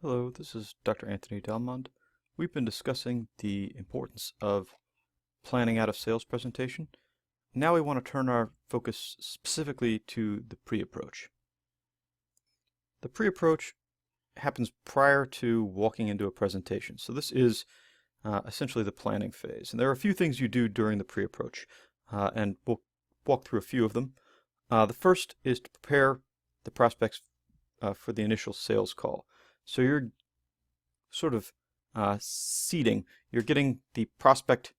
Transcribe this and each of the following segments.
Hello, this is Dr. Anthony Delmond. We've been discussing the importance of planning out a sales presentation. Now we want to turn our focus specifically to the pre-approach. The pre-approach happens prior to walking into a presentation. So this is essentially the planning phase. And there are a few things you do during the pre-approach, and we'll walk through a few of them. The first is to prepare the prospects for the initial sales call. So you're sort of seeding. You're getting the prospect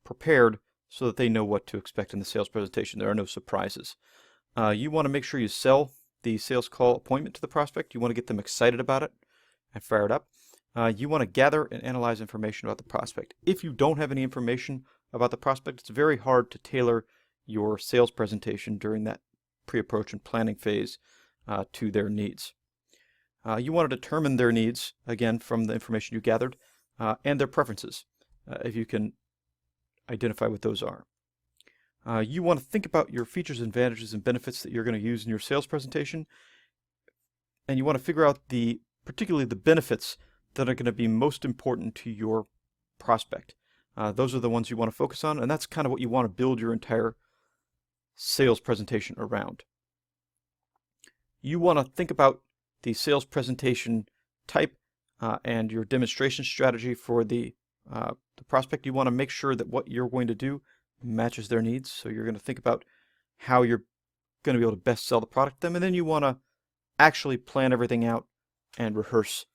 prepared so that they know what to expect in the sales presentation. There are no surprises. You want to make sure you sell the sales call appointment to the prospect. You want to get them excited about it and fire it up. You want to gather and analyze information about the prospect. If you don't have any information about the prospect, it's very hard to tailor your sales presentation during that pre-approach and planning phase to their needs. You want to determine their needs, again, from the information you gathered, and their preferences, if you can identify what those are. You want to think about your features, advantages, and benefits that you're going to use in your sales presentation, and you want to figure out particularly the benefits that are going to be most important to your prospect. Those are the ones you want to focus on, and that's kind of what you want to build your entire sales presentation around. You want to think about the sales presentation type and your demonstration strategy for the prospect. You want to make sure that what you're going to do matches their needs. So you're going to think about how you're going to be able to best sell the product to them, and then you want to actually plan everything out and rehearse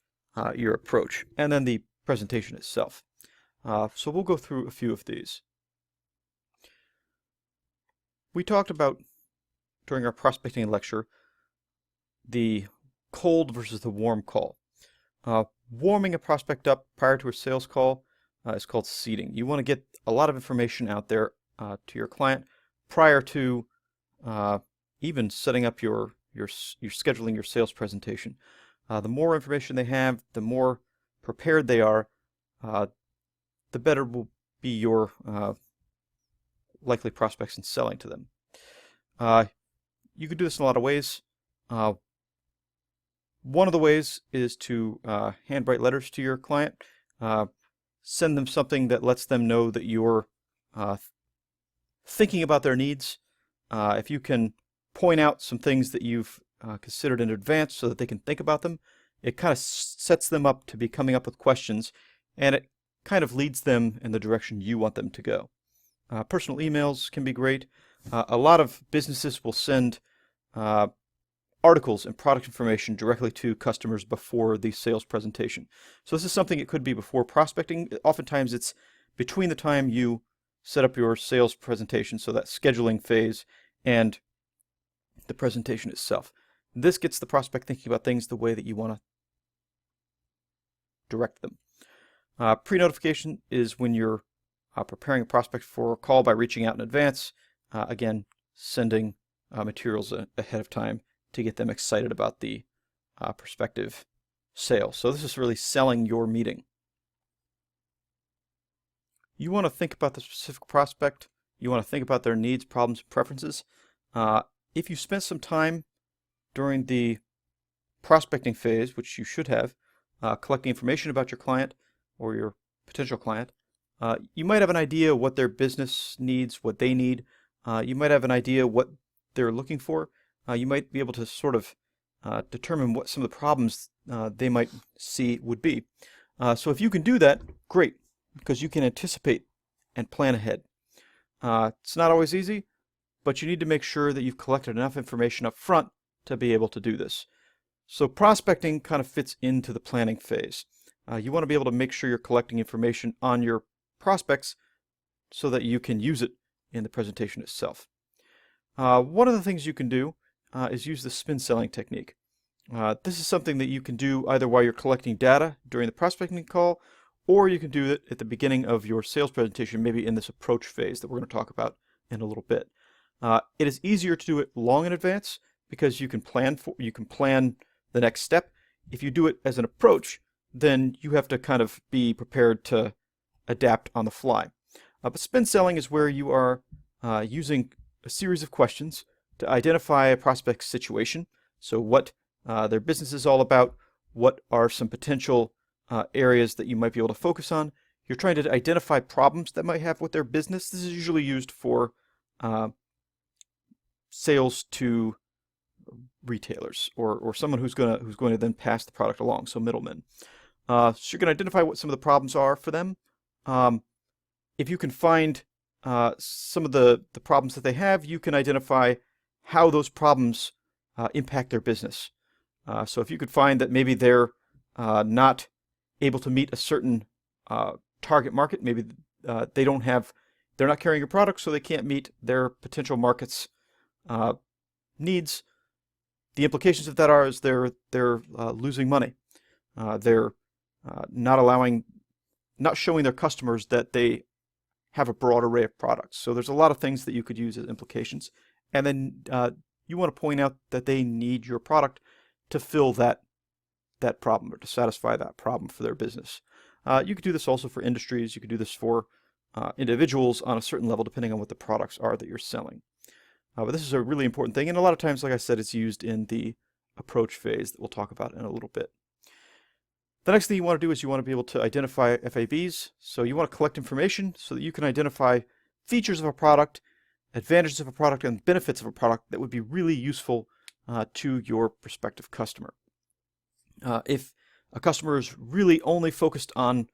your approach, and then the presentation itself. So we'll go through a few of these. We talked about, during our prospecting lecture, the cold versus the warm call. Warming a prospect up prior to a sales call is called seeding. You want to get a lot of information out there to your client prior to even setting up your scheduling your sales presentation. The more information they have, the more prepared they are, the better will be your likely prospects in selling to them. You can do this in a lot of ways. One of the ways is to handwrite letters to your client. Send them something that lets them know that you're thinking about their needs. If you can point out some things that you've considered in advance so that they can think about them, it kind of sets them up to be coming up with questions, and it kind of leads them in the direction you want them to go. Personal emails can be great. A lot of businesses will send articles and product information directly to customers before the sales presentation. So this is something it could be before prospecting. Oftentimes it's between the time you set up your sales presentation, so that scheduling phase, and the presentation itself. This gets the prospect thinking about things the way that you want to direct them. Pre-notification is when you're preparing a prospect for a call by reaching out in advance. Again, sending materials ahead of time to get them excited about the prospective sale. So this is really selling your meeting. You want to think about the specific prospect. You want to think about their needs, problems, and preferences. If you spent some time during the prospecting phase, which you should have, collecting information about your client or your potential client, you might have an idea what their business needs, what they need. You might have an idea what they're looking for. You might be able to sort of determine what some of the problems they might see would be. So if you can do that, great, because you can anticipate and plan ahead. It's not always easy, but you need to make sure that you've collected enough information up front to be able to do this. So prospecting kind of fits into the planning phase. You want to be able to make sure you're collecting information on your prospects so that you can use it in the presentation itself. One of the things you can do is use the spin selling technique. This is something that you can do either while you're collecting data during the prospecting call, or you can do it at the beginning of your sales presentation, maybe in this approach phase that we're going to talk about in a little bit. It is easier to do it long in advance because you can plan the next step. If you do it as an approach, then you have to kind of be prepared to adapt on the fly. But spin selling is where you are using a series of questions to identify a prospect's situation. So what their business is all about, what are some potential areas that you might be able to focus on. You're trying to identify problems that might have with their business. This is usually used for sales to retailers or someone who's going to then pass the product along, so middlemen. So you're going to identify what some of the problems are for them. If you can find some of the problems that they have, you can identify how those problems impact their business. So if you could find that maybe they're not able to meet a certain target market, maybe they're not carrying your product, so they can't meet their potential market's needs. The implications of that is they're losing money. They're not showing their customers that they have a broad array of products. So there's a lot of things that you could use as implications. And then you want to point out that they need your product to fill that problem, or to satisfy that problem for their business. You could do this also for industries. You could do this for individuals on a certain level, depending on what the products are that you're selling. But this is a really important thing, and a lot of times, like I said, it's used in the approach phase that we'll talk about in a little bit. The next thing you want to do is you want to be able to identify FABs. So you want to collect information so that you can identify features of a product, advantages of a product, and benefits of a product that would be really useful to your prospective customer. If a customer is really only focused on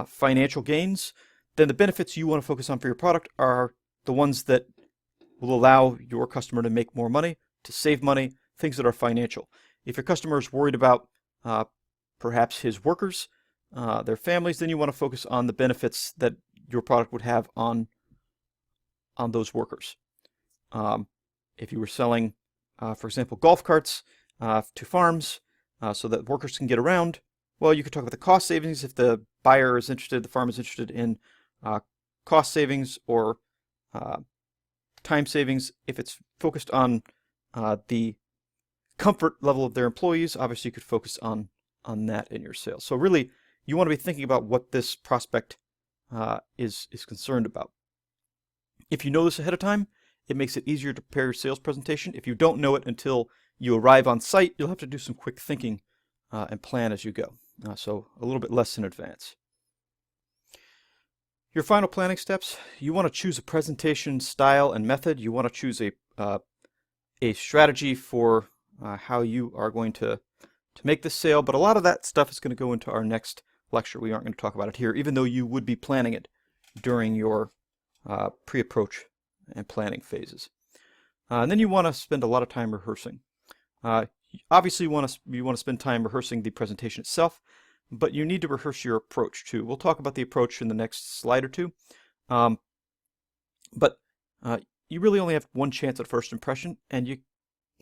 financial gains, then the benefits you want to focus on for your product are the ones that will allow your customer to make more money, to save money, things that are financial. If your customer is worried about perhaps his workers, their families, then you want to focus on the benefits that your product would have on those workers. If you were selling, for example, golf carts to farms so that workers can get around, well, you could talk about the cost savings if the buyer is interested, the farmer is interested in cost savings or time savings. If it's focused on the comfort level of their employees, obviously you could focus on that in your sales. So really, you want to be thinking about what this prospect is concerned about. If you know this ahead of time, it makes it easier to prepare your sales presentation. If you don't know it until you arrive on site, you'll have to do some quick thinking and plan as you go. So a little bit less in advance. Your final planning steps, you want to choose a presentation style and method. You want to choose a strategy for how you are going to make this sale, but a lot of that stuff is going to go into our next lecture. We aren't going to talk about it here, even though you would be planning it during your pre-approach and planning phases. And then you want to spend a lot of time rehearsing. Obviously, you want to spend time rehearsing the presentation itself, but you need to rehearse your approach too. We'll talk about the approach in the next slide or two. But you really only have one chance at first impression, and you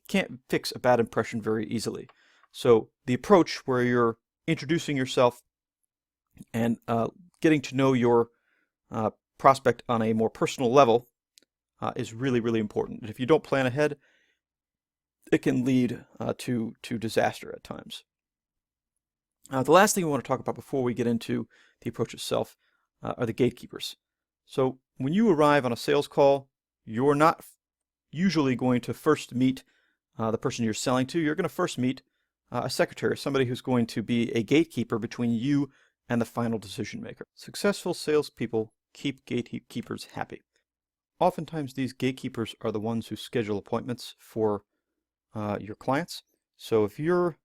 can't fix a bad impression very easily. So the approach, where you're introducing yourself and getting to know your prospect on a more personal level, is really, really important. And if you don't plan ahead, it can lead to disaster at times. The last thing we want to talk about before we get into the approach itself are the gatekeepers. So when you arrive on a sales call, you're not usually going to first meet the person you're selling to. You're going to first meet a secretary, somebody who's going to be a gatekeeper between you and the final decision maker. Successful salespeople keep gatekeepers happy. Oftentimes these gatekeepers are the ones who schedule appointments for your clients. So if you're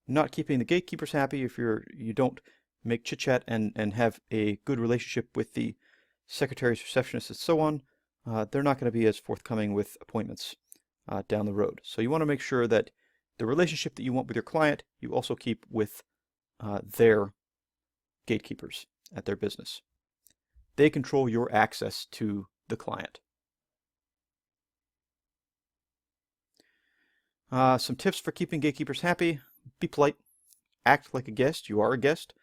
not keeping the gatekeepers happy, if you don't make chit-chat and have a good relationship with the secretaries, receptionists, and so on, they're not going to be as forthcoming with appointments down the road. So you want to make sure that the relationship that you want with your client, you also keep with their gatekeepers at their business. They control your access to the client. Some tips for keeping gatekeepers happy: be polite, act like a guest. You are a guest,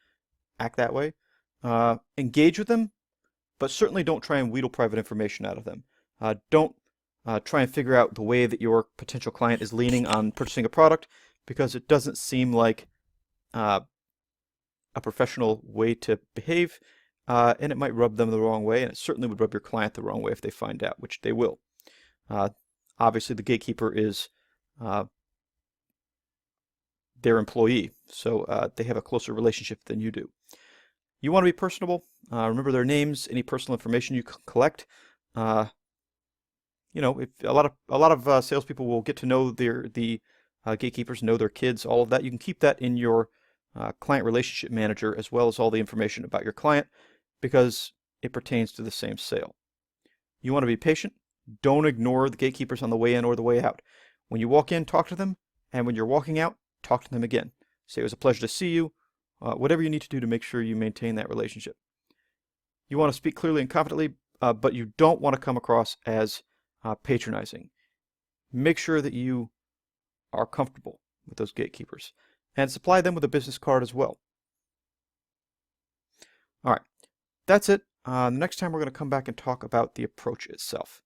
act that way. Engage with them, but certainly don't try and wheedle private information out of them. Don't try and figure out the way that your potential client is leaning on purchasing a product, because it doesn't seem like a professional way to behave, and it might rub them the wrong way, and it certainly would rub your client the wrong way if they find out, which they will. Obviously, the gatekeeper is their employee, so they have a closer relationship than you do. You want to be personable. Remember their names, any personal information you collect. If a lot of salespeople will get to know the gatekeepers, know their kids, all of that. You can keep that in your client relationship manager, as well as all the information about your client, because it pertains to the same sale. You want to be patient. Don't ignore the gatekeepers on the way in or the way out. When you walk in, talk to them, and when you're walking out, talk to them again. Say it was a pleasure to see you. Whatever you need to do to make sure you maintain that relationship. You want to speak clearly and confidently, but you don't want to come across as patronizing. Make sure that you are comfortable with those gatekeepers, and supply them with a business card as well. All right, that's it. The next time we're going to come back and talk about the approach itself.